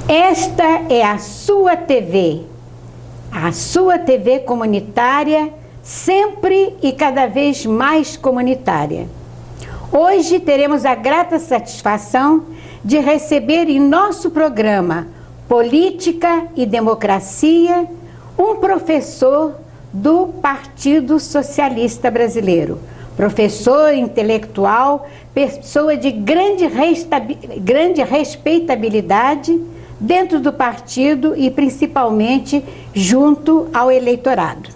Esta é a sua TV comunitária, sempre e cada vez mais comunitária. Hoje teremos a grata satisfação de receber em nosso programa Política e Democracia um professor do Partido Socialista Brasileiro, professor intelectual, pessoa de grande respeitabilidade dentro do partido e principalmente junto ao eleitorado.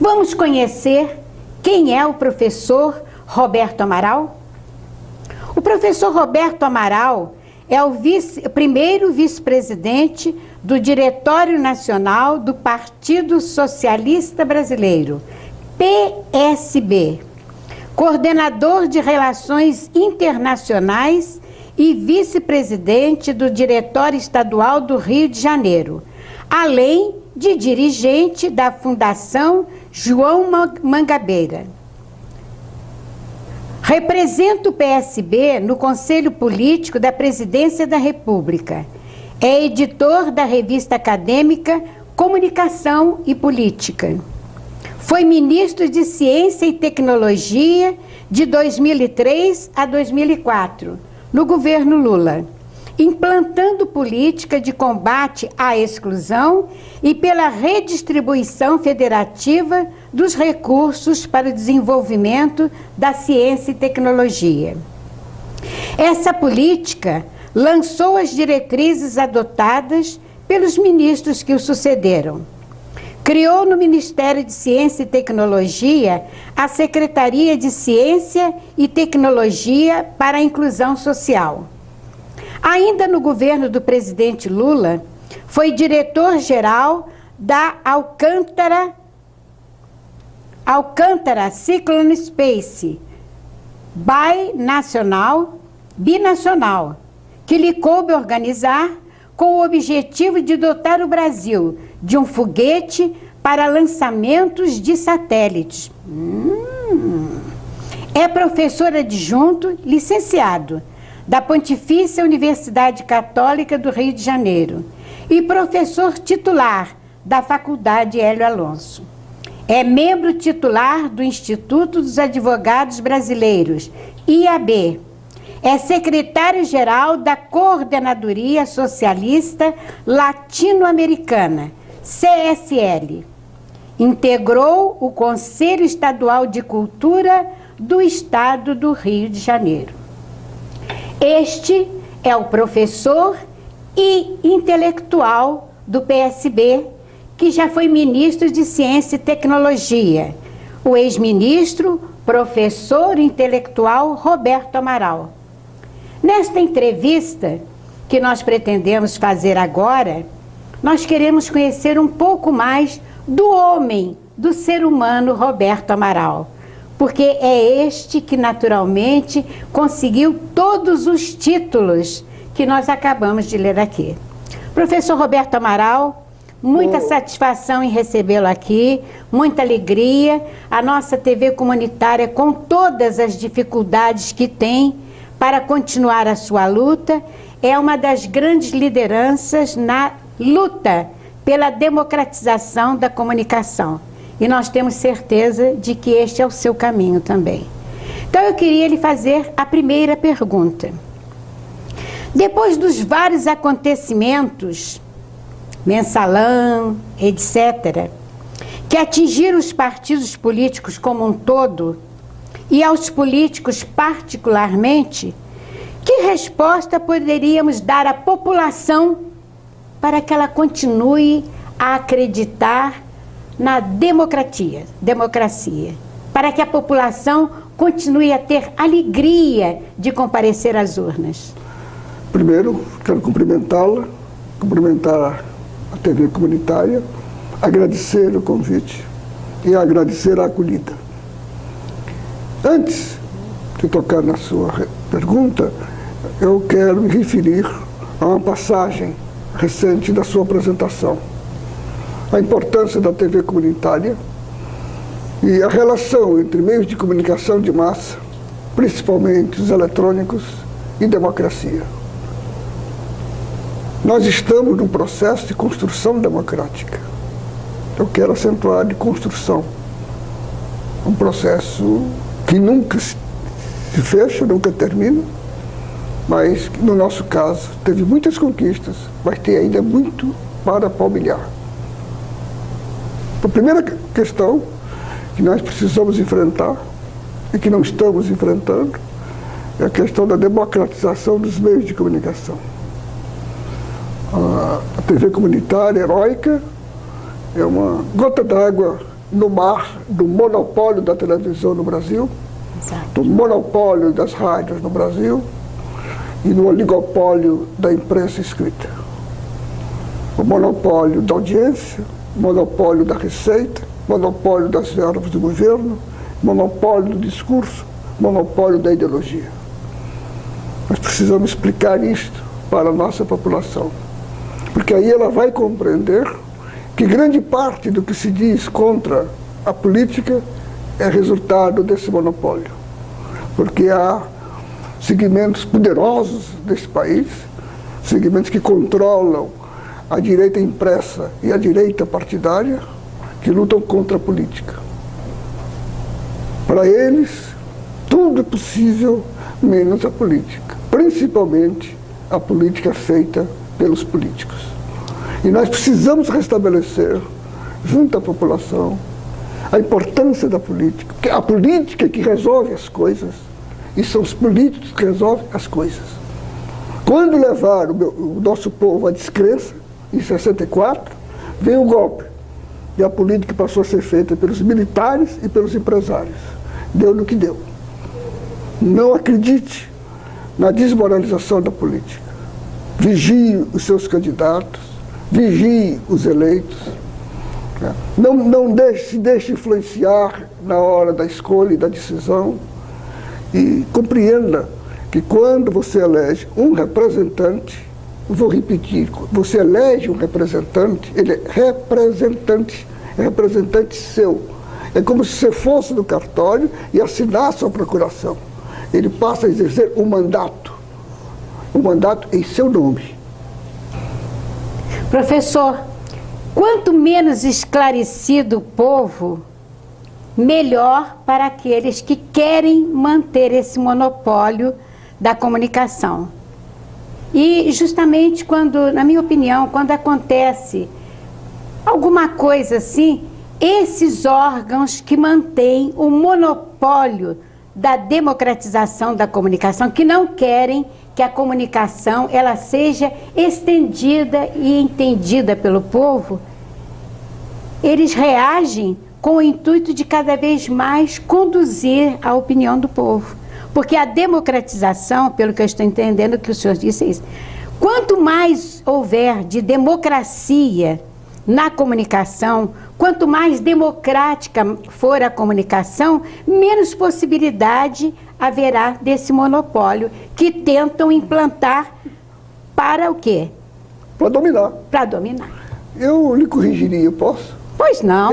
Vamos conhecer quem é o professor Roberto Amaral? O professor Roberto Amaral é o primeiro vice-presidente do Diretório Nacional do Partido Socialista Brasileiro, PSB, coordenador de Relações Internacionais e vice-presidente do Diretório Estadual do Rio de Janeiro, além de dirigente da Fundação João Mangabeira. Representa o PSB no Conselho Político da Presidência da República. É editor da revista acadêmica Comunicação e Política. Foi ministro de Ciência e Tecnologia de 2003 a 2004, no governo Lula, implantando política de combate à exclusão e pela redistribuição federativa dos recursos para o desenvolvimento da ciência e tecnologia. Essa política lançou as diretrizes adotadas pelos ministros que o sucederam. Criou no Ministério de Ciência e Tecnologia a Secretaria de Ciência e Tecnologia para a Inclusão Social. Ainda no governo do presidente Lula, foi diretor-geral da Alcântara Cyclone Space binacional, que lhe coube organizar com o objetivo de dotar o Brasil de um foguete para lançamentos de satélites. É professor adjunto, licenciado, da Pontifícia Universidade Católica do Rio de Janeiro e professor titular da Faculdade Hélio Alonso. É membro titular do Instituto dos Advogados Brasileiros, IAB. É secretário-geral da Coordenadoria Socialista Latino-Americana, CSL. Integrou o Conselho Estadual de Cultura do Estado do Rio de Janeiro. Este é o professor e intelectual do PSB, que já foi ministro de Ciência e Tecnologia, o ex-ministro, professor intelectual Roberto Amaral. Nesta entrevista que nós pretendemos fazer agora, nós queremos conhecer um pouco mais do homem, do ser humano Roberto Amaral, porque é este que naturalmente conseguiu todos os títulos que nós acabamos de ler aqui. Professor Roberto Amaral, muita satisfação em recebê-lo aqui, muita alegria. A nossa TV comunitária, com todas as dificuldades que tem para continuar a sua luta, é uma das grandes lideranças na luta pela democratização da comunicação. E nós temos certeza de que este é o seu caminho também. Então eu queria lhe fazer a primeira pergunta. Depois dos vários acontecimentos, mensalão, etc., que atingiram os partidos políticos como um todo, e aos políticos particularmente, que resposta poderíamos dar à população para que ela continue a acreditar na democracia, para que a população continue a ter alegria de comparecer às urnas? Primeiro, quero cumprimentá-la, cumprimentar a TV comunitária, agradecer o convite e agradecer a acolhida. Antes de tocar na sua pergunta, eu quero me referir a uma passagem recente da sua apresentação. A importância da TV comunitária e a relação entre meios de comunicação de massa, principalmente os eletrônicos, e democracia. Nós estamos num processo de construção democrática. Eu quero acentuar de construção. Um processo que nunca se fecha, nunca termina, mas no nosso caso teve muitas conquistas, mas tem ainda muito para palmilhar. A primeira questão que nós precisamos enfrentar e que não estamos enfrentando é a questão da democratização dos meios de comunicação. A TV comunitária heróica é uma gota d'água no mar do monopólio da televisão no Brasil, do monopólio das rádios no Brasil e no oligopólio da imprensa escrita. O monopólio da audiência, monopólio da receita, monopólio das verbas do governo, monopólio do discurso, monopólio da ideologia. Nós precisamos explicar isto para a nossa população, porque aí ela vai compreender que grande parte do que se diz contra a política é resultado desse monopólio. Porque há segmentos poderosos desse país, segmentos que controlam a direita impressa e a direita partidária, que lutam contra a política. Para eles, tudo é possível, menos a política. Principalmente a política feita pelos políticos. E nós precisamos restabelecer, junto à população, a importância da política. Porque a política é que resolve as coisas, e são os políticos que resolvem as coisas. Quando levaram o nosso povo à descrença, em 64, veio o golpe. E a política passou a ser feita pelos militares e pelos empresários. Deu no que deu. Não acredite na desmoralização da política. Vigie os seus candidatos, vigie os eleitos. Não se deixe influenciar na hora da escolha e da decisão. E compreenda que quando você elege um representante, vou repetir, você elege um representante, ele é representante seu. É como se você fosse no cartório e assinasse a procuração. Ele passa a exercer um mandato em seu nome. Professor, quanto menos esclarecido o povo, melhor para aqueles que querem manter esse monopólio da comunicação. E justamente quando, na minha opinião, quando acontece alguma coisa assim, esses órgãos que mantêm o monopólio da democratização da comunicação, que não querem que a comunicação ela seja estendida e entendida pelo povo, eles reagem com o intuito de cada vez mais conduzir a opinião do povo. Porque a democratização, pelo que eu estou entendendo que o senhor disse, é isso. Quanto mais houver de democracia na comunicação, quanto mais democrática for a comunicação, menos possibilidade haverá desse monopólio que tentam implantar para o quê? Para dominar. Para dominar. Eu lhe corrigiria, posso? Pois não,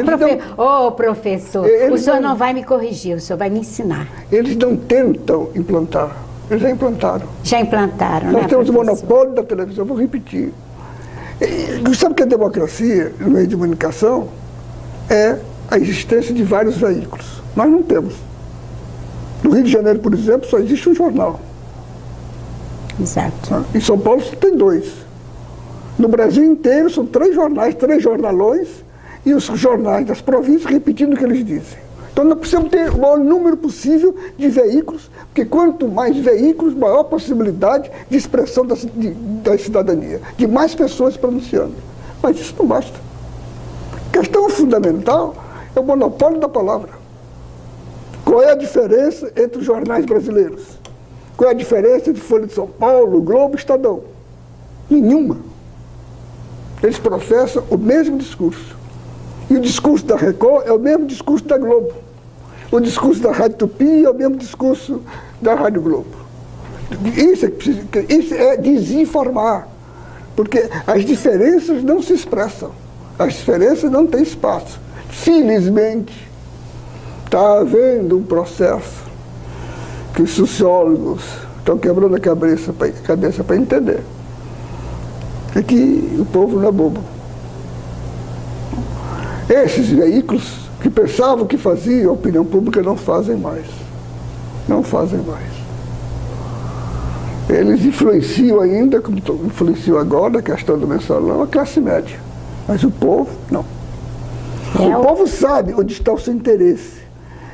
professor, o senhor não vai me corrigir, o senhor vai me ensinar. Eles não tentam implantar, eles já implantaram. Já implantaram, Nós né, temos o professor? monopólio da televisão, vou repetir. Sabe o que é democracia no meio de comunicação? É a existência de vários veículos. Nós não temos. No Rio de Janeiro, por exemplo, só existe um jornal. Exato. Em São Paulo só tem 2. No Brasil inteiro são 3 jornais, 3 jornalões, e os jornais das províncias repetindo o que eles dizem. Então nós precisamos ter o maior número possível de veículos, porque quanto mais veículos, maior a possibilidade de expressão da cidadania, de mais pessoas pronunciando. Mas isso não basta. A questão fundamental é o monopólio da palavra. Qual é a diferença entre os jornais brasileiros? Qual é a diferença entre Folha de São Paulo, Globo e Estadão? Nenhuma. Eles professam o mesmo discurso. E o discurso da Record é o mesmo discurso da Globo. O discurso da Rádio Tupi é o mesmo discurso da Rádio Globo. Isso é desinformar. Porque as diferenças não se expressam. As diferenças não têm espaço. Felizmente, está havendo um processo que os sociólogos estão quebrando a cabeça para entender. É que o povo não é bobo. Esses veículos que pensavam que faziam a opinião pública não fazem mais. Não fazem mais. Eles influenciam ainda, como influenciam agora, a questão do mensalão, a classe média. Mas o povo, não. O povo sabe onde está o seu interesse.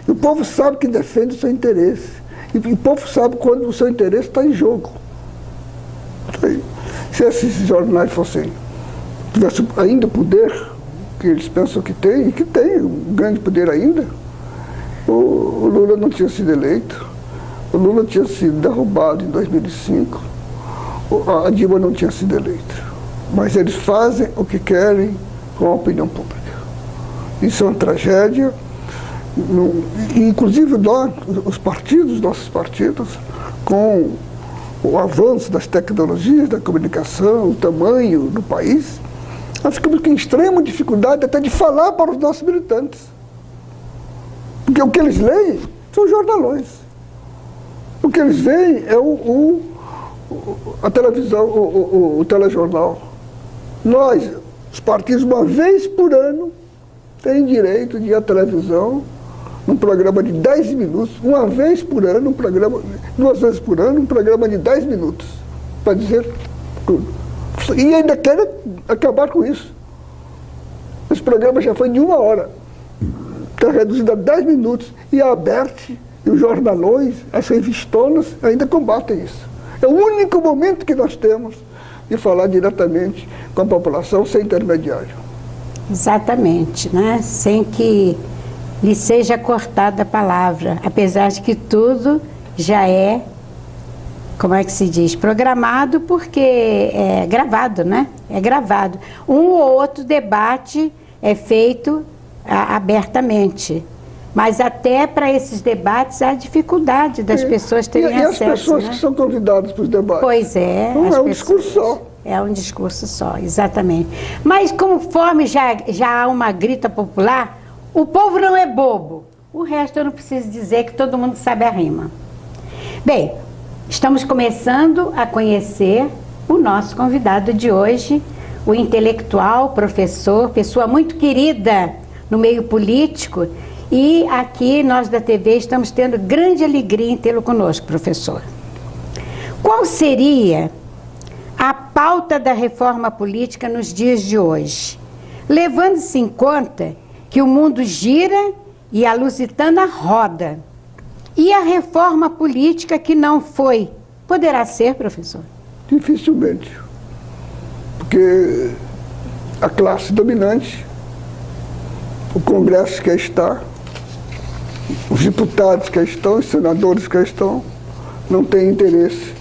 O povo sabe que defende o seu interesse. E o povo sabe quando o seu interesse está em jogo. Se esses jornais tivessem ainda o poder que eles pensam que tem, e que tem um grande poder ainda, o Lula não tinha sido eleito, o Lula tinha sido derrubado em 2005, a Dilma não tinha sido eleita. Mas eles fazem o que querem com a opinião pública. Isso é uma tragédia. Inclusive os partidos, nossos partidos, com o avanço das tecnologias, da comunicação, o tamanho do país, nós ficamos com extrema dificuldade até de falar para os nossos militantes. Porque o que eles leem são os jornalões. O que eles veem é a televisão, o telejornal. Nós, os partidos, uma vez por ano, têm direito de ir à televisão num programa de 10 minutos, uma vez por ano, duas vezes por ano, um programa de 10 minutos, para dizer tudo. E ainda querem acabar com isso. Esse programa já foi de 1 hora. Está reduzido a 10 minutos. E a Aberte e os jornalões, as revistonas, ainda combatem isso. É o único momento que nós temos de falar diretamente com a população, sem intermediário. Exatamente, né? Sem que lhe seja cortada a palavra, apesar de que tudo já é, como é que se diz, programado, porque é gravado, né? É gravado. Um ou outro debate é feito abertamente, mas até para esses debates há dificuldade das pessoas terem acesso. E as pessoas, né, que são convidadas para os debates? Pois é. Não é um discurso só. É um discurso só, exatamente. Mas conforme já há uma grita popular, o povo não é bobo. O resto eu não preciso dizer, que todo mundo sabe a rima. Bem, estamos começando a conhecer o nosso convidado de hoje, o intelectual, professor, pessoa muito querida no meio político. E aqui nós da TV estamos tendo grande alegria em tê-lo conosco, professor. Qual seria a pauta da reforma política nos dias de hoje, levando-se em conta que o mundo gira e a Lusitana roda? E a reforma política que não foi, poderá ser, professor? Dificilmente. Porque a classe dominante, o Congresso que está, os deputados que estão, os senadores que estão, não têm interesse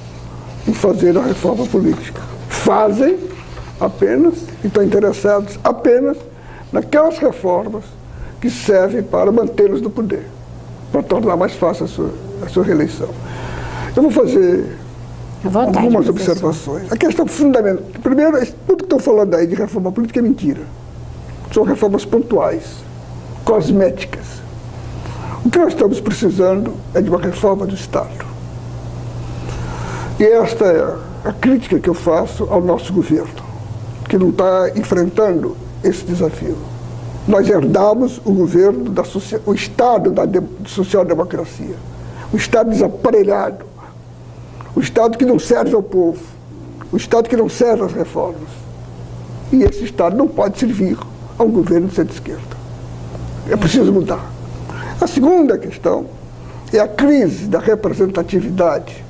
em fazer a reforma política. Fazem apenas, e estão interessados apenas naquelas reformas que servem para mantê-los no poder, para tornar mais fácil a sua reeleição. Eu vou fazer algumas observações. A questão fundamental, primeiro, tudo que estou falando aí de reforma política é mentira. São reformas pontuais, cosméticas. O que nós estamos precisando é de uma reforma do Estado. E esta é a crítica que eu faço ao nosso governo, que não está enfrentando esse desafio. Nós herdamos o governo, o Estado da social-democracia, o Estado desaparelhado, o Estado que não serve ao povo, o Estado que não serve às reformas. E esse Estado não pode servir a um governo de centro-esquerda. É preciso mudar. A segunda questão é a crise da representatividade,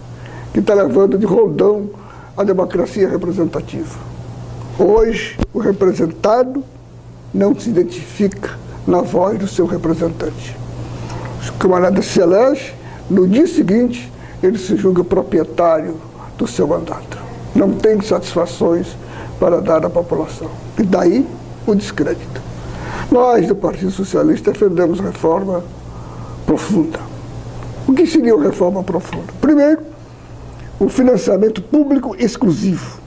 que está levando de roldão a democracia representativa. Hoje, o representado não se identifica na voz do seu representante. O camarada se elege, no dia seguinte, ele se julga proprietário do seu mandato. Não tem satisfações para dar à população. E daí o descrédito. Nós, do Partido Socialista, defendemos reforma profunda. O que seria uma reforma profunda? Primeiro, o financiamento público exclusivo.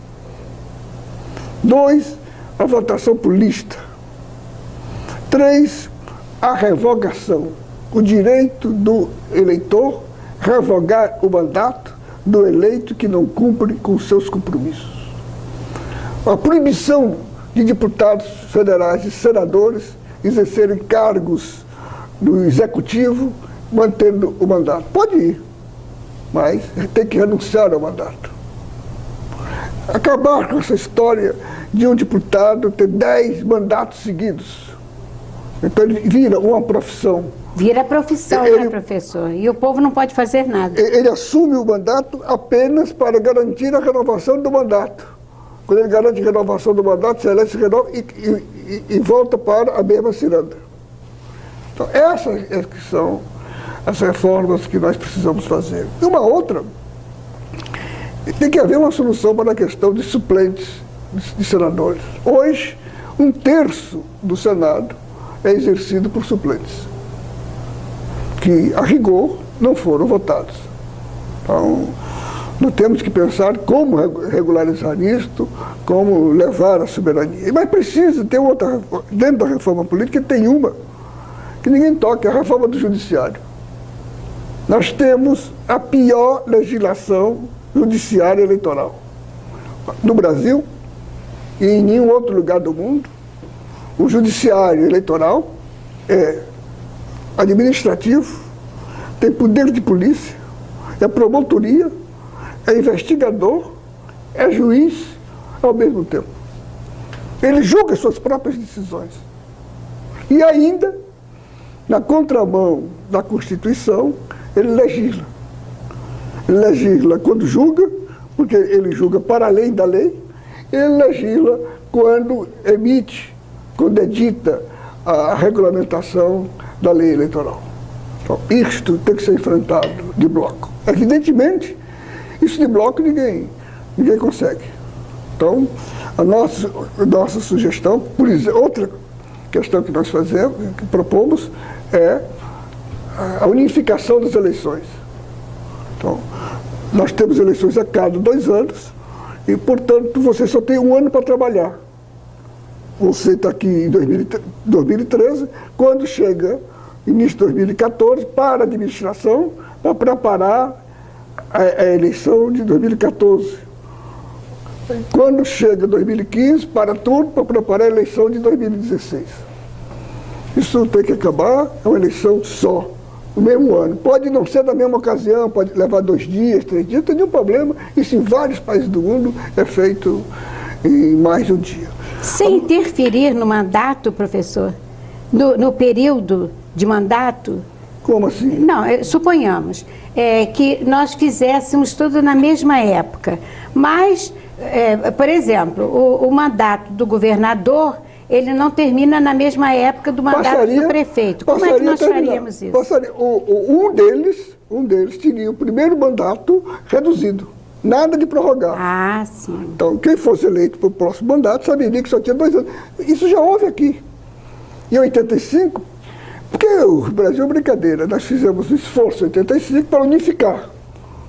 2, a votação por lista. 3, a revogação. O direito do eleitor revogar o mandato do eleito que não cumpre com seus compromissos. A proibição de deputados federais e senadores exercerem cargos no executivo mantendo o mandato. Pode ir, mas tem que renunciar ao mandato. Acabar com essa história de um deputado ter 10 mandatos seguidos. Então ele vira uma profissão. Vira profissão, né, professor? E o povo não pode fazer nada. Ele assume o mandato apenas para garantir a renovação do mandato. Quando ele garante a renovação do mandato, se elege, se renova e volta para a mesma ciranda. Então, essas são as reformas que nós precisamos fazer. E uma outra, tem que haver uma solução para a questão de suplentes de senadores. Hoje, 1/3 do Senado é exercido por suplentes, que, a rigor, não foram votados. Então, nós temos que pensar como regularizar isto, como levar a soberania. Mas precisa ter outra, dentro da reforma política, tem uma que ninguém toca, é a reforma do judiciário. Nós temos a pior legislação judiciária eleitoral no Brasil e em nenhum outro lugar do mundo. O judiciário eleitoral é administrativo, tem poder de polícia, é promotoria, é investigador, é juiz ao mesmo tempo. Ele julga suas próprias decisões. E ainda, na contramão da Constituição, ele legisla. Ele legisla quando julga, porque ele julga para além da lei, ele legisla quando emite, quando edita a regulamentação da lei eleitoral. Então, isto tem que ser enfrentado de bloco. Evidentemente, isso de bloco ninguém consegue. Então, a nossa sugestão, por exemplo, outra questão que nós fazemos, que propomos, é a unificação das eleições. Então, nós temos eleições a cada 2 anos e, portanto, você só tem 1 ano para trabalhar. Você está aqui em 2013, quando chega início de 2014, para a administração, para preparar a eleição de 2014. Quando chega 2015, para tudo, para preparar a eleição de 2016. Isso tem que acabar, é uma eleição só, no mesmo ano. Pode não ser da mesma ocasião, pode levar 2 dias, 3 dias, não tem nenhum problema. Isso em vários países do mundo é feito em mais de um dia. Sem interferir no mandato, professor? No período de mandato? Como assim? Não, suponhamos que nós fizéssemos tudo na mesma época. Mas, por exemplo, o mandato do governador, ele não termina na mesma época do mandato do prefeito. Como é que nós faríamos isso? Um deles teria o primeiro mandato reduzido. Nada de prorrogar. Ah, sim. Então, quem fosse eleito para o próximo mandato saberia que só tinha 2 anos. Isso já houve aqui. Em 85, porque o Brasil é brincadeira, nós fizemos um esforço em 85 para unificar.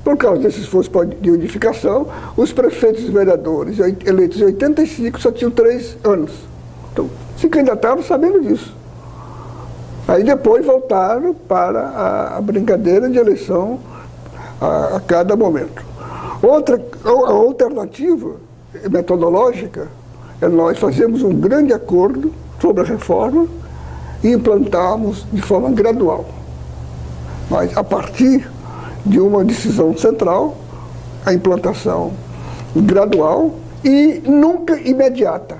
Por causa desse esforço de unificação, os prefeitos e vereadores eleitos em 85 só tinham 3 anos. Então, se candidataram sabendo disso. Aí depois voltaram para a brincadeira de eleição a cada momento. A alternativa metodológica é nós fazermos um grande acordo sobre a reforma e implantarmos de forma gradual. Mas a partir de uma decisão central, a implantação gradual e nunca imediata.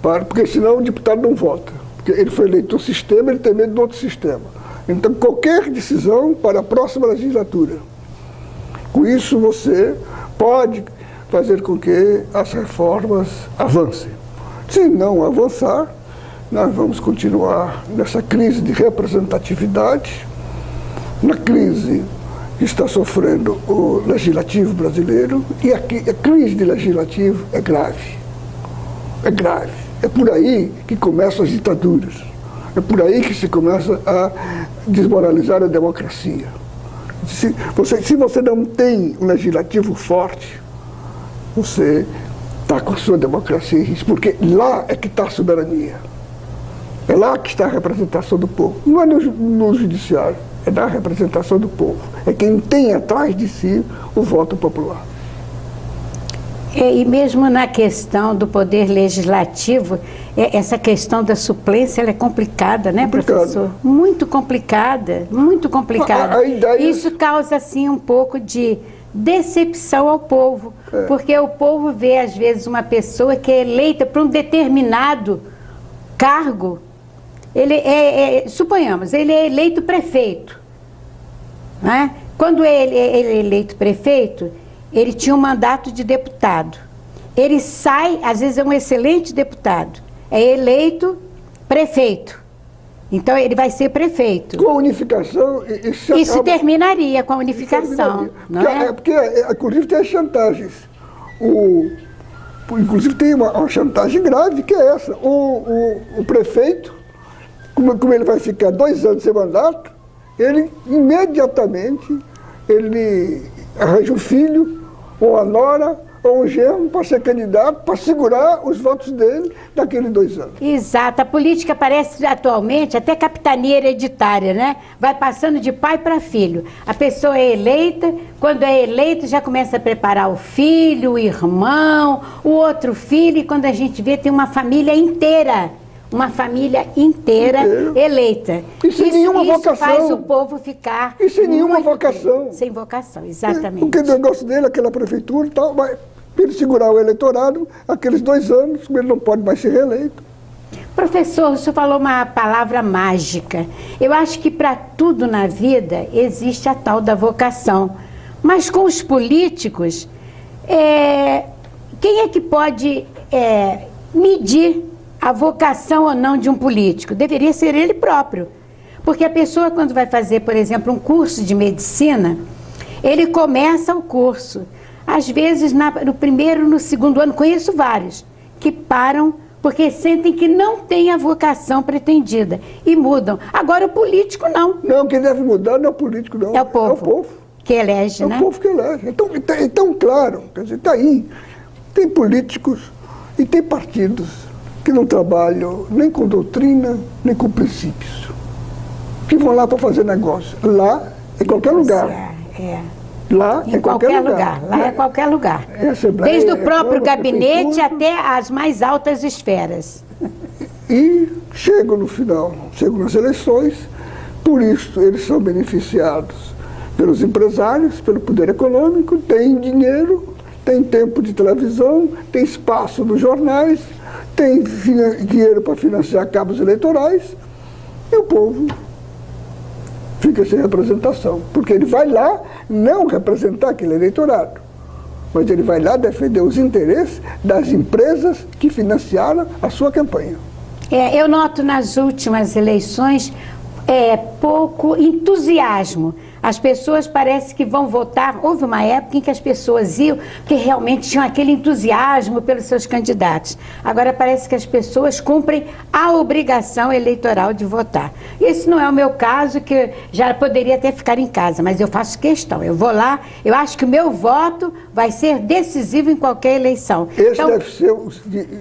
Porque senão o deputado não vota. Porque ele foi eleito do sistema, ele tem medo do outro sistema. Então qualquer decisão para a próxima legislatura. Com isso você pode fazer com que as reformas avancem. Se não avançar, nós vamos continuar nessa crise de representatividade na crise que está sofrendo o legislativo brasileiro, e a crise de legislativo é grave. É grave. É por aí que começam as ditaduras. É por aí que se começa a desmoralizar a democracia. Se você não tem um legislativo forte, você está com a sua democracia em risco, porque lá é que está a soberania. É lá que está a representação do povo. Não é no judiciário, é na representação do povo. É quem tem atrás de si o voto popular. E mesmo na questão do poder legislativo, essa questão da suplência ela é complicada, né, professor? Muito complicada, muito complicada. Isso causa, assim, um pouco de decepção ao povo, porque o povo vê, às vezes, uma pessoa que é eleita para um determinado cargo. Suponhamos, ele é eleito prefeito, né? Quando ele é eleito prefeito, ele tinha um mandato de deputado. Ele sai, às vezes é um excelente deputado, é eleito prefeito. Então ele vai ser prefeito. Com a unificação, isso terminaria com a unificação. Não é? Porque, inclusive, tem as chantagens. Inclusive tem uma chantagem grave, que é essa. O prefeito, como ele vai ficar 2 anos sem mandato, ele imediatamente arranja um filho, ou a nora, ou um genro para ser candidato, para segurar os votos dele naqueles 2 anos. Exato. A política parece atualmente até capitania hereditária, né? Vai passando de pai para filho. A pessoa é eleita, quando é eleito já começa a preparar o filho, o irmão, o outro filho, e quando a gente vê tem uma família inteira. Uma família inteira eleita. E sem nenhuma vocação. Faz o povo ficar... E sem nenhuma vocação. Sem vocação, exatamente. Porque o negócio dele, aquela prefeitura e tal, vai ele segurar o eleitorado, aqueles 2 anos, ele não pode mais ser reeleito. Professor, o senhor falou uma palavra mágica. Eu acho que para tudo na vida existe a tal da vocação. Mas com os políticos, quem é que pode medir a vocação ou não de um político? Deveria ser ele próprio. Porque a pessoa, quando vai fazer, por exemplo, um curso de medicina, ele começa o curso. Às vezes, no primeiro, no segundo ano, conheço vários que param porque sentem que não tem a vocação pretendida e mudam. Agora, o político, não. Não, quem deve mudar não é o político, não. É o povo. É o povo. Que elege, né? É o povo que elege. Então, claro, quer dizer, está aí. Tem políticos e tem partidos que não trabalham nem com doutrina, nem com princípios. Que vão lá para fazer negócio. Lá, em qualquer lugar. Lá, em qualquer lugar. Lá é qualquer lugar. Desde o próprio gabinete até as mais altas esferas. E chegam no final, chegam nas eleições, por isso eles são beneficiados pelos empresários, pelo poder econômico, têm dinheiro, têm tempo de televisão, têm espaço nos jornais, tem dinheiro para financiar cabos eleitorais, e o povo fica sem representação. Porque ele vai lá não representar aquele eleitorado, mas ele vai lá defender os interesses das empresas que financiaram a sua campanha. Eu noto nas últimas eleições pouco entusiasmo. As pessoas parece que vão votar. Houve uma época em que as pessoas iam, que realmente tinham aquele entusiasmo pelos seus candidatos. Agora parece que as pessoas cumprem a obrigação eleitoral de votar. Esse não é o meu caso, que já poderia até ficar em casa, mas eu faço questão. Eu vou lá, eu acho que o meu voto vai ser decisivo em qualquer eleição. Esse então, deve ser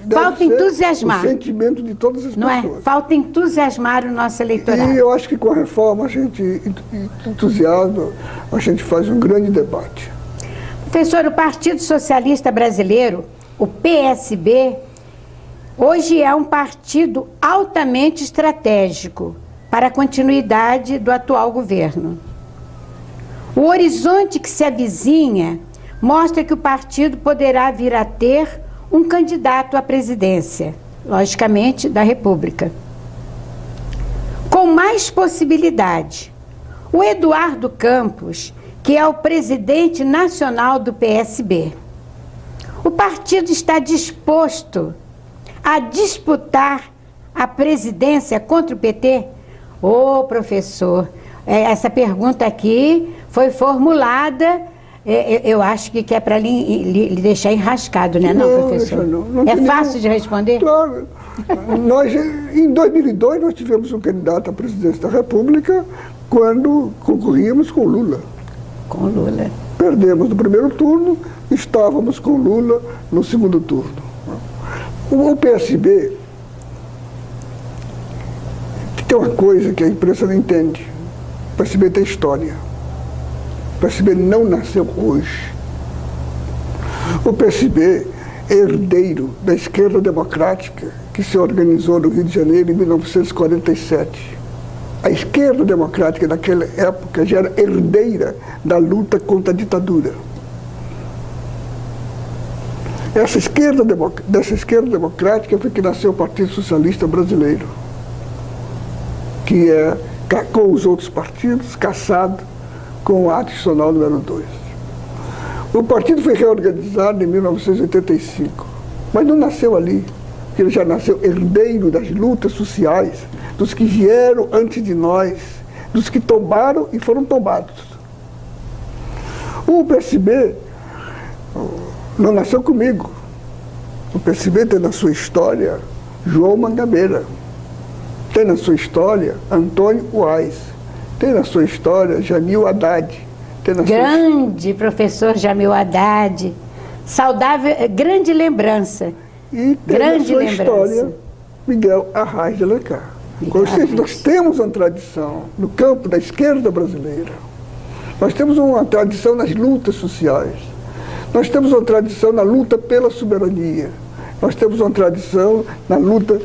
falta entusiasmar. O sentimento de todas as não pessoas. É? Falta entusiasmar o nosso eleitorado. E eu acho que com a reforma a gente entusiasma, a gente faz um grande debate. Professor, o Partido Socialista Brasileiro, o PSB, hoje é um partido altamente estratégico para a continuidade do atual governo. O horizonte que se avizinha mostra que o partido poderá vir a ter um candidato à presidência, logicamente, da República. Com mais possibilidade, o Eduardo Campos, que é o presidente nacional do PSB. O partido está disposto a disputar a presidência contra o PT? Ô, professor, essa pergunta aqui foi formulada, eu acho que é para lhe deixar enrascado, né, não, professor? Não é fácil de responder? Claro. Em 2002, nós tivemos um candidato à presidência da República quando concorríamos com Lula. Com Lula. Perdemos no primeiro turno, estávamos com Lula no segundo turno. O PSB tem uma coisa que a imprensa não entende. O PSB tem história. O PSB não nasceu hoje. O PSB é herdeiro da esquerda democrática que se organizou no Rio de Janeiro em 1947. A esquerda democrática naquela época já era herdeira da luta contra a ditadura. Dessa esquerda democrática foi que nasceu o Partido Socialista Brasileiro, que é, com os outros partidos, caçado com o ato institucional número 2. O partido foi reorganizado em 1985, mas não nasceu ali, porque ele já nasceu herdeiro das lutas sociais, dos que vieram antes de nós, dos que tombaram e foram tombados. O PSB não nasceu comigo. O PSB tem na sua história João Mangabeira, tem na sua história Antônio Uais, tem na sua história Jamil Haddad. Grande professor Jamil Haddad, saudável, grande lembrança. E tem na sua história Miguel Arraes de Alencar. Ou seja, nós temos uma tradição no campo da esquerda brasileira. Nós temos uma tradição nas lutas sociais. Nós temos uma tradição na luta pela soberania. Nós temos uma tradição na luta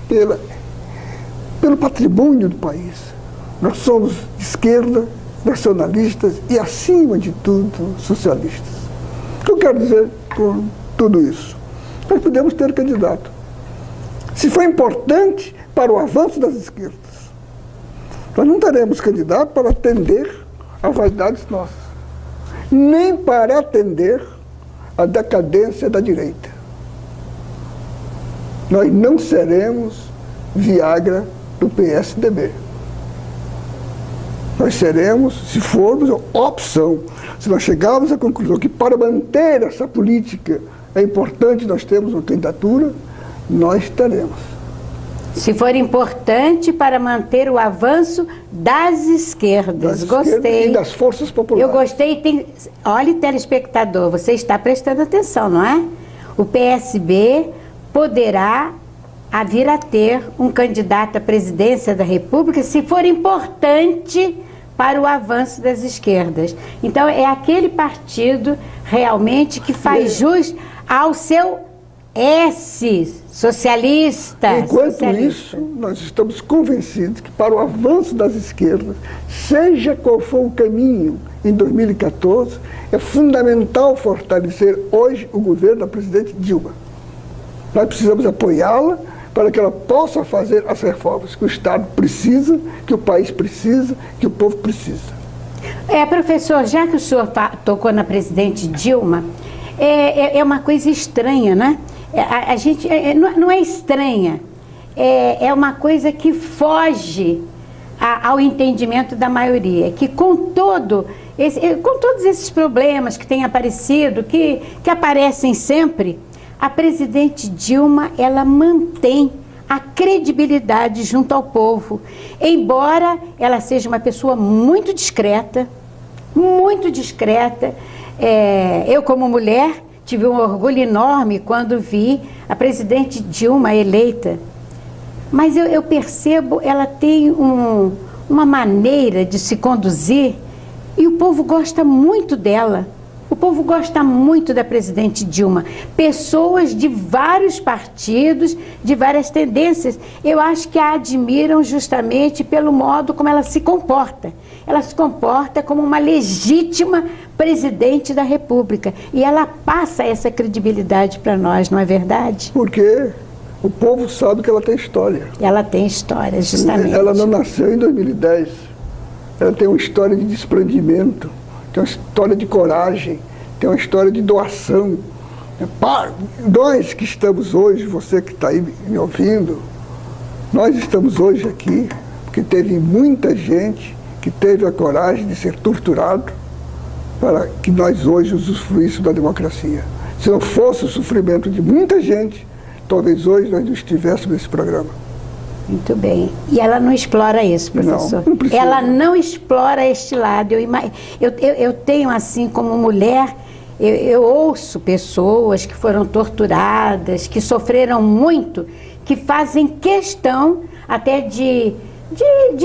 pelo patrimônio do país. Nós somos de esquerda, nacionalistas e, acima de tudo, socialistas. O que eu quero dizer com tudo isso? Nós podemos ter candidato. Se for importante para o avanço das esquerdas, nós não teremos candidato para atender a vaidades nossas, nem para atender a decadência da direita. Nós não seremos Viagra do PSDB. Nós seremos, se formos, opção. Se nós chegarmos à conclusão que para manter essa política é importante nós termos uma candidatura, nós teremos. Se for importante para manter o avanço das esquerdas. Gostei. E das forças populares. Eu gostei. Olha, telespectador, você está prestando atenção, não é? O PSB poderá vir a ter um candidato à presidência da República se for importante para o avanço das esquerdas. Então, é aquele partido realmente que faz jus ao seu S, socialista. Enquanto isso, nós estamos convencidos que para o avanço das esquerdas, seja qual for o caminho em 2014, é fundamental fortalecer hoje o governo da presidente Dilma. Nós precisamos apoiá-la para que ela possa fazer as reformas que o Estado precisa, que o país precisa, que o povo precisa. Professor, já que o senhor tocou na presidente Dilma, é uma coisa estranha, né? A gente não é estranha, é uma coisa que foge ao entendimento da maioria, que com todos esses problemas que têm aparecido, que aparecem sempre, a presidente Dilma, ela mantém a credibilidade junto ao povo, embora ela seja uma pessoa muito discreta, eu como mulher tive um orgulho enorme quando vi a presidente Dilma eleita, mas eu percebo, ela tem uma maneira de se conduzir e o povo gosta muito dela. O povo gosta muito da presidente Dilma. Pessoas de vários partidos, de várias tendências, eu acho que a admiram justamente pelo modo como ela se comporta. Ela se comporta como uma legítima presidente da República. E ela passa essa credibilidade para nós, não é verdade? Porque o povo sabe que ela tem história. Ela tem história, justamente. Ela não nasceu em 2010. Ela tem uma história de desprendimento. Tem uma história de coragem, tem uma história de doação. Nós que estamos hoje, você que está aí me ouvindo, nós estamos hoje aqui porque teve muita gente que teve a coragem de ser torturado para que nós hoje usufruíssemos da democracia. Se não fosse o sofrimento de muita gente, talvez hoje nós não estivéssemos nesse programa. Muito bem. E ela não explora isso, professor? Não precisa. Ela não explora este lado. Eu tenho, assim, como mulher, eu ouço pessoas que foram torturadas, que sofreram muito, que fazem questão até de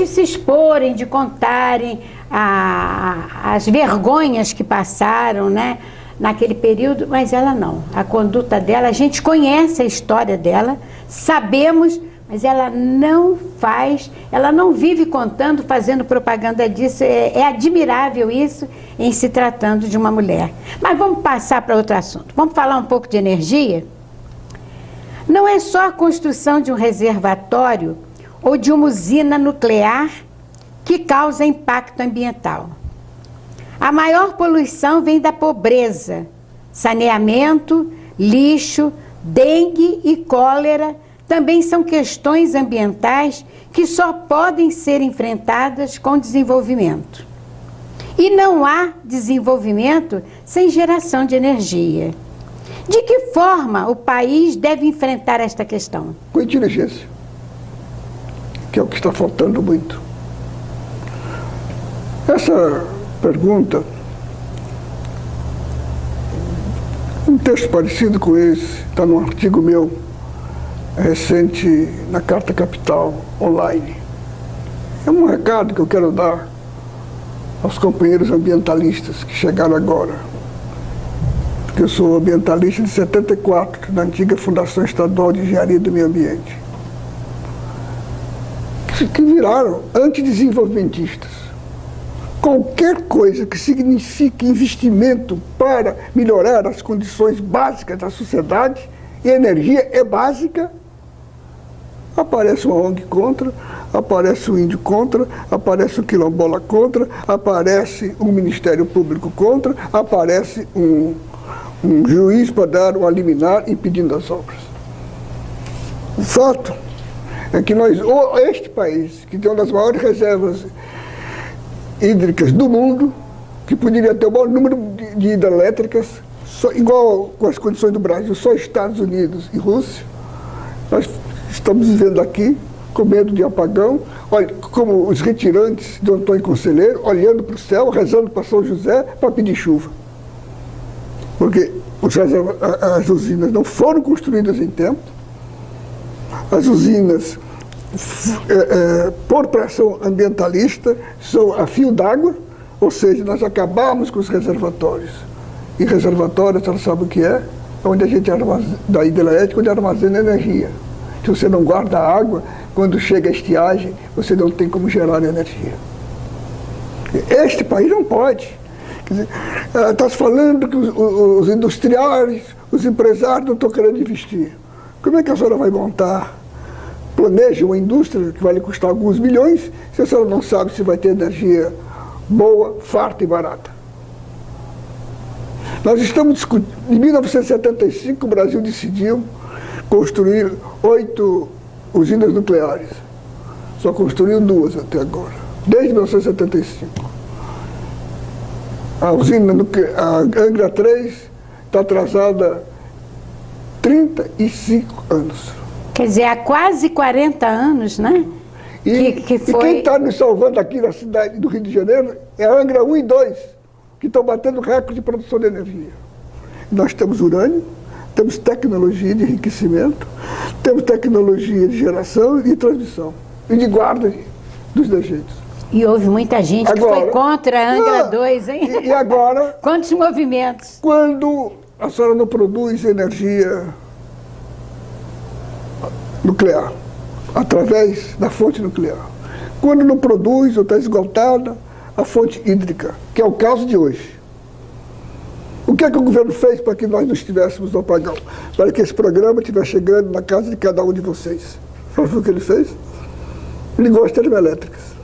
se exporem, de contarem as vergonhas que passaram, né, naquele período, mas ela não. A conduta dela, a gente conhece a história dela, sabemos, mas ela não faz, ela não vive contando, fazendo propaganda disso. É admirável isso em se tratando de uma mulher. Mas vamos passar para outro assunto. Vamos falar um pouco de energia? Não é só a construção de um reservatório ou de uma usina nuclear que causa impacto ambiental. A maior poluição vem da pobreza, saneamento, lixo, dengue e cólera também são questões ambientais que só podem ser enfrentadas com desenvolvimento. E não há desenvolvimento sem geração de energia. De que forma o país deve enfrentar esta questão? Com inteligência, que é o que está faltando muito. Essa pergunta, um texto parecido com esse, está num artigo meu, recente, na Carta Capital, online. É um recado que eu quero dar aos companheiros ambientalistas que chegaram agora. Porque eu sou ambientalista de 74, na antiga Fundação Estadual de Engenharia do Meio Ambiente. Que viraram antidesenvolvimentistas. Qualquer coisa que signifique investimento para melhorar as condições básicas da sociedade, e a energia é básica, aparece uma ONG contra, aparece o índio contra, aparece o quilombola contra, aparece um Ministério Público contra, aparece um juiz para dar uma liminar impedindo as obras. O fato é que este país, que tem uma das maiores reservas hídricas do mundo, que poderia ter o maior número de hidrelétricas, igual com as condições do Brasil, só Estados Unidos e Rússia, nós estamos vivendo aqui com medo de apagão, olha, como os retirantes de Antônio Conselheiro, olhando para o céu, rezando para São José para pedir chuva. Porque as usinas não foram construídas em tempo, as usinas, por pressão ambientalista, são a fio d'água, ou seja, nós acabamos com os reservatórios. E reservatório, você não sabe o que é? É onde a gente armazena, da hidrelétrica, onde armazena energia. Se você não guarda água, quando chega a estiagem, você não tem como gerar energia. Este país não pode. Quer dizer, está se falando que os industriais, os empresários não estão querendo investir. Como é que a senhora vai montar? Planeja uma indústria que vai lhe custar alguns milhões, se a senhora não sabe se vai ter energia boa, farta e barata. Nós estamos discutindo. Em 1975, o Brasil decidiu construir 8 usinas nucleares. Só construiu 2 até agora, desde 1975. A usina a Angra 3 está atrasada 35 anos. Quer dizer, há quase 40 anos, né? E quem está nos salvando aqui na cidade do Rio de Janeiro é a Angra 1 e 2, que estão batendo recorde de produção de energia. Nós temos urânio, temos tecnologia de enriquecimento, temos tecnologia de geração e transmissão, e de guarda dos rejeitos. E houve muita gente que foi contra a Angra 2, hein? E agora... Quantos movimentos? Quando a senhora não produz energia nuclear, através da fonte nuclear. Quando não produz ou está esgotada a fonte hídrica, que é o caso de hoje. O que é que o governo fez para que nós não estivéssemos no apagão? Para que esse programa estivesse chegando na casa de cada um de vocês. Sabe o que ele fez? Ligou as termoelétricas.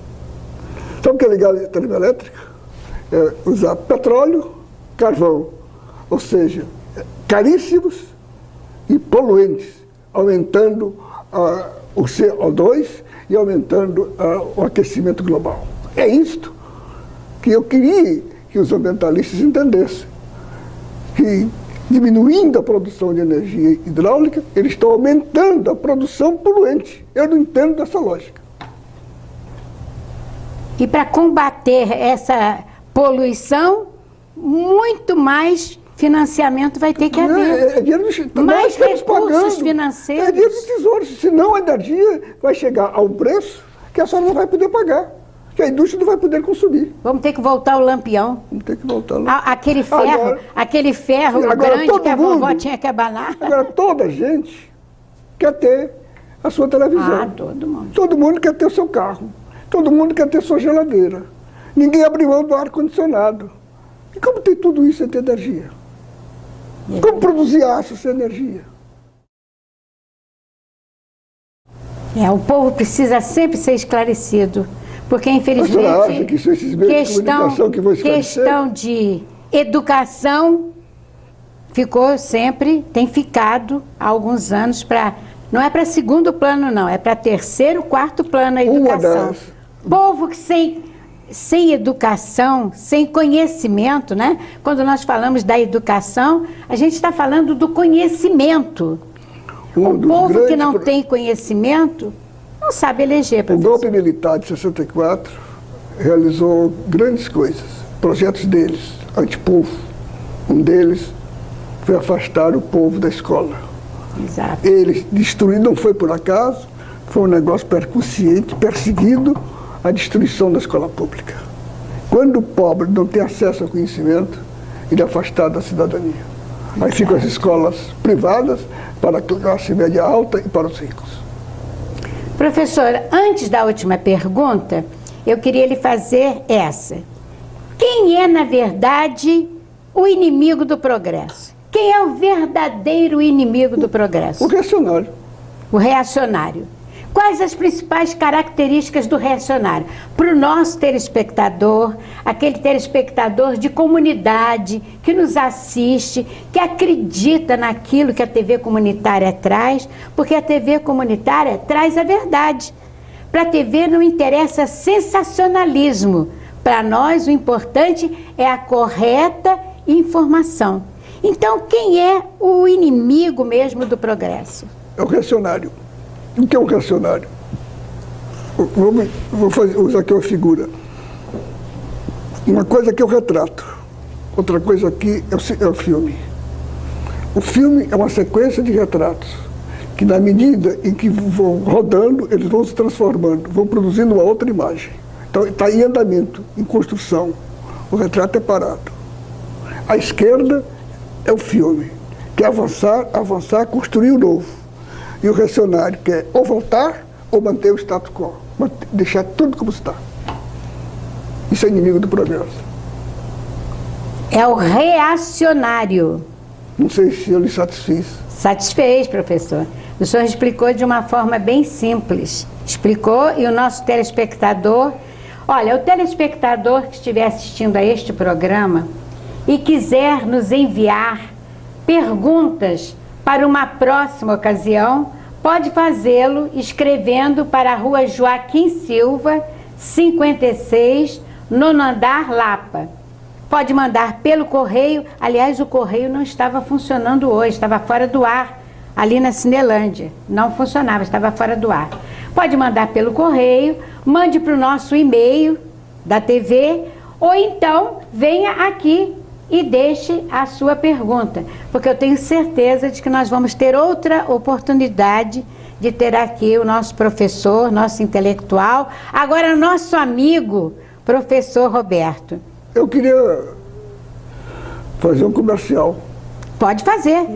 Sabe o que é ligar a termoelétrica? É usar petróleo, carvão, ou seja, caríssimos e poluentes, aumentando o CO2 e aumentando o aquecimento global. É isto que eu queria que os ambientalistas entendessem. Que diminuindo a produção de energia hidráulica, eles estão aumentando a produção poluente. Eu não entendo dessa lógica. E para combater essa poluição, muito mais financiamento vai ter que haver. É dinheiro mais recursos financeiros. É dinheiro do tesouro, senão a energia vai chegar ao preço que a senhora não vai poder pagar, que a indústria não vai poder consumir. Vamos ter que voltar ao lampião. Vamos ter que voltar ao lampião. Aquele ferro grande que a vovó tinha que abanar. Agora toda a gente quer ter a sua televisão. Todo mundo. Todo mundo quer ter o seu carro. Todo mundo quer ter sua geladeira. Ninguém abre mão do ar-condicionado. E como tem tudo isso sem ter energia? Como produzir aço sem energia? O povo precisa sempre ser esclarecido, porque infelizmente acha que são esses meios de comunicação que vão esclarecer? Questão de educação tem ficado há alguns anos não é para segundo plano não, é para terceiro, quarto plano a educação. Povo que sem educação, sem conhecimento, né? Quando nós falamos da educação, a gente está falando do conhecimento. O povo que não tem conhecimento não sabe eleger, professor. O golpe militar de 64 realizou grandes coisas, projetos deles, antipovo. Um deles foi afastar o povo da escola. Exato. Eles destruíram, não foi por acaso, foi um negócio percussiente, perseguindo a destruição da escola pública. Quando o pobre não tem acesso ao conhecimento, ele é afastado da cidadania. Aí ficam as escolas privadas para a classe média alta e para os ricos. Professor, antes da última pergunta, eu queria lhe fazer essa. Quem é, na verdade, o inimigo do progresso? Quem é o verdadeiro inimigo do progresso? O reacionário. O reacionário. Quais as principais características do reacionário? Para o nosso telespectador, aquele telespectador de comunidade que nos assiste, que acredita naquilo que a TV comunitária traz, porque a TV comunitária traz a verdade. Para a TV não interessa sensacionalismo. Para nós o importante é a correta informação. Então, quem é o inimigo mesmo do progresso? É o reacionário. O que é um reacionário? Vou usar aqui uma figura. Uma coisa aqui é o retrato, outra coisa aqui é o filme. O filme é uma sequência de retratos, que na medida em que vão rodando, eles vão se transformando, vão produzindo uma outra imagem. Então está em andamento, em construção. O retrato é parado. À esquerda é o filme, que é avançar, construir o novo. E o reacionário quer ou voltar ou manter o status quo, deixar tudo como está. Isso é inimigo do progresso. É o reacionário. Não sei se eu lhe satisfiz. Satisfez, professor. O senhor explicou de uma forma bem simples. Explicou e o nosso telespectador... Olha, o telespectador que estiver assistindo a este programa e quiser nos enviar perguntas para uma próxima ocasião, pode fazê-lo escrevendo para a Rua Joaquim Silva, 56, nono andar, Lapa. Pode mandar pelo correio. Aliás, o correio não estava funcionando hoje, estava fora do ar, ali na Cinelândia. Não funcionava, estava fora do ar. Pode mandar pelo correio, mande para o nosso e-mail da TV, ou então venha aqui e deixe a sua pergunta, porque eu tenho certeza de que nós vamos ter outra oportunidade de ter aqui o nosso professor, nosso intelectual, agora nosso amigo, professor Roberto. Eu queria fazer um comercial. Pode fazer.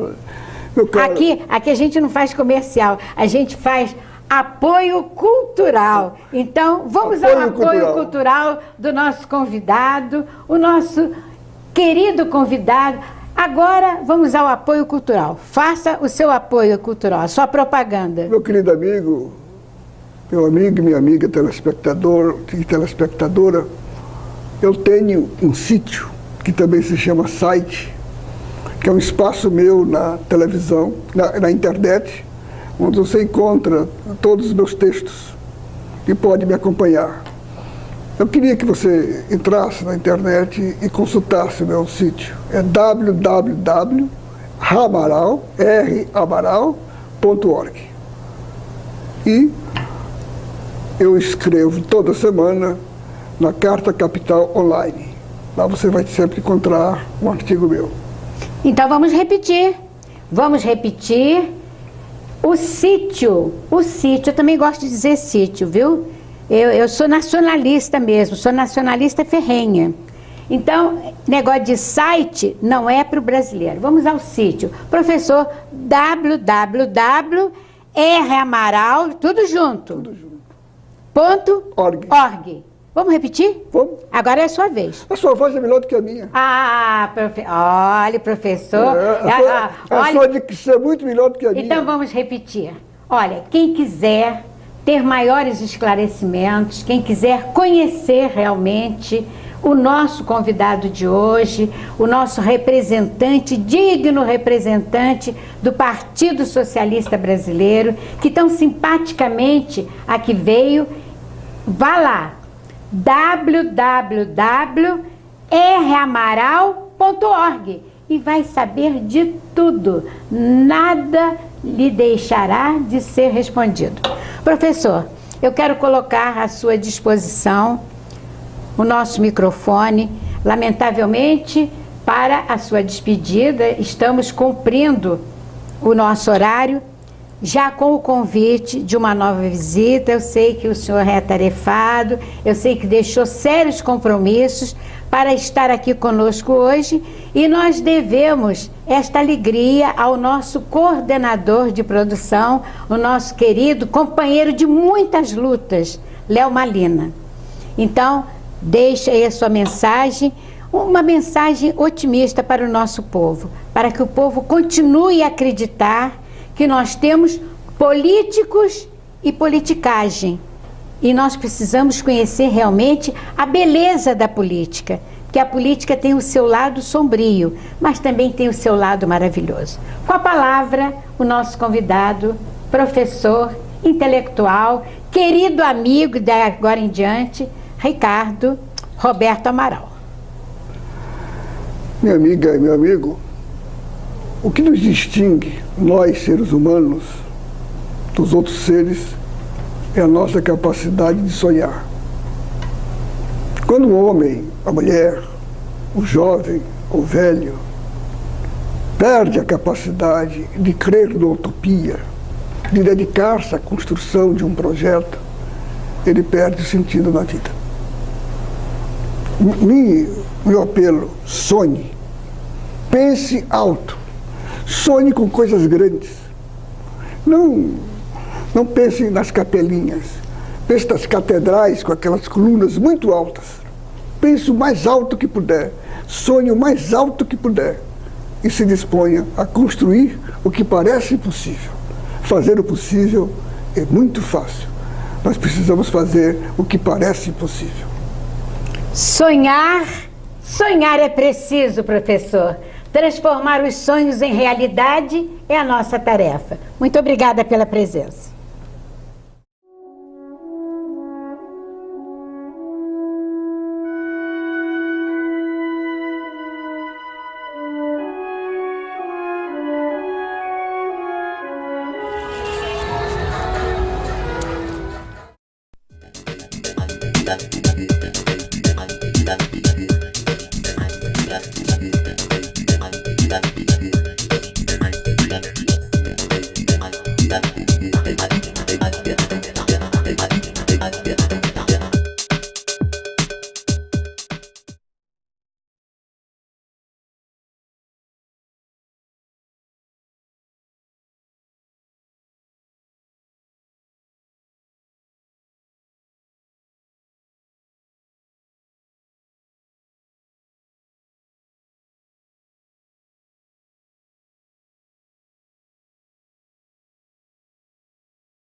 Aqui a gente não faz comercial, a gente faz apoio cultural. Então, vamos ao apoio cultural do nosso convidado, o nosso querido convidado. Agora vamos ao apoio cultural. Faça o seu apoio cultural, a sua propaganda. Meu querido amigo, meu amigo e minha amiga telespectador e telespectadora, eu tenho um sítio que também se chama site, que é um espaço meu na televisão, na internet, onde você encontra todos os meus textos e pode me acompanhar. Eu queria que você entrasse na internet e consultasse o meu sítio. É www.ramaral.org. E eu escrevo toda semana na Carta Capital Online. Lá você vai sempre encontrar um artigo meu. Então vamos repetir. Vamos repetir o sítio. O sítio, eu também gosto de dizer sítio, viu? Eu sou nacionalista mesmo, sou nacionalista ferrenha. Então, negócio de site não é para o brasileiro. Vamos ao sítio. Professor, www.ramaral, tudo junto. Tudo junto. .org. Vamos repetir? Vamos. Agora é a sua vez. A sua voz é melhor do que a minha. Olha, professor. A sua dicção é muito melhor do que a minha. Então vamos repetir. Olha, quem quiser ter maiores esclarecimentos, quem quiser conhecer realmente o nosso convidado de hoje, o nosso representante, digno representante do Partido Socialista Brasileiro, que tão simpaticamente aqui veio, vá lá, www.ramaral.org e vai saber de tudo. Nada lhe deixará de ser respondido. Professor, eu quero colocar à sua disposição o nosso microfone. Lamentavelmente, para a sua despedida, estamos cumprindo o nosso horário, já com o convite de uma nova visita. Eu sei que o senhor é atarefado, eu sei que deixou sérios compromissos para estar aqui conosco hoje, e nós devemos esta alegria ao nosso coordenador de produção, o nosso querido companheiro de muitas lutas, Léo Malina. Então, deixa aí a sua mensagem, uma mensagem otimista para o nosso povo, para que o povo continue a acreditar que nós temos políticos e politicagem. E nós precisamos conhecer realmente a beleza da política, porque a política tem o seu lado sombrio, mas também tem o seu lado maravilhoso. Com a palavra, o nosso convidado, professor, intelectual, querido amigo de agora em diante, Ricardo Roberto Amaral. Minha amiga e meu amigo, o que nos distingue, nós seres humanos, dos outros seres, é a nossa capacidade de sonhar. Quando o homem, a mulher, o jovem, o velho, perde a capacidade de crer na utopia, de dedicar-se à construção de um projeto, ele perde o sentido na vida. Meu apelo, sonhe, pense alto, sonhe com coisas grandes. Não pense nas capelinhas, pense nas catedrais com aquelas colunas muito altas. Pense o mais alto que puder, sonhe o mais alto que puder e se disponha a construir o que parece impossível. Fazer o possível é muito fácil. Nós precisamos fazer o que parece impossível. Sonhar é preciso, professor. Transformar os sonhos em realidade é a nossa tarefa. Muito obrigada pela presença. that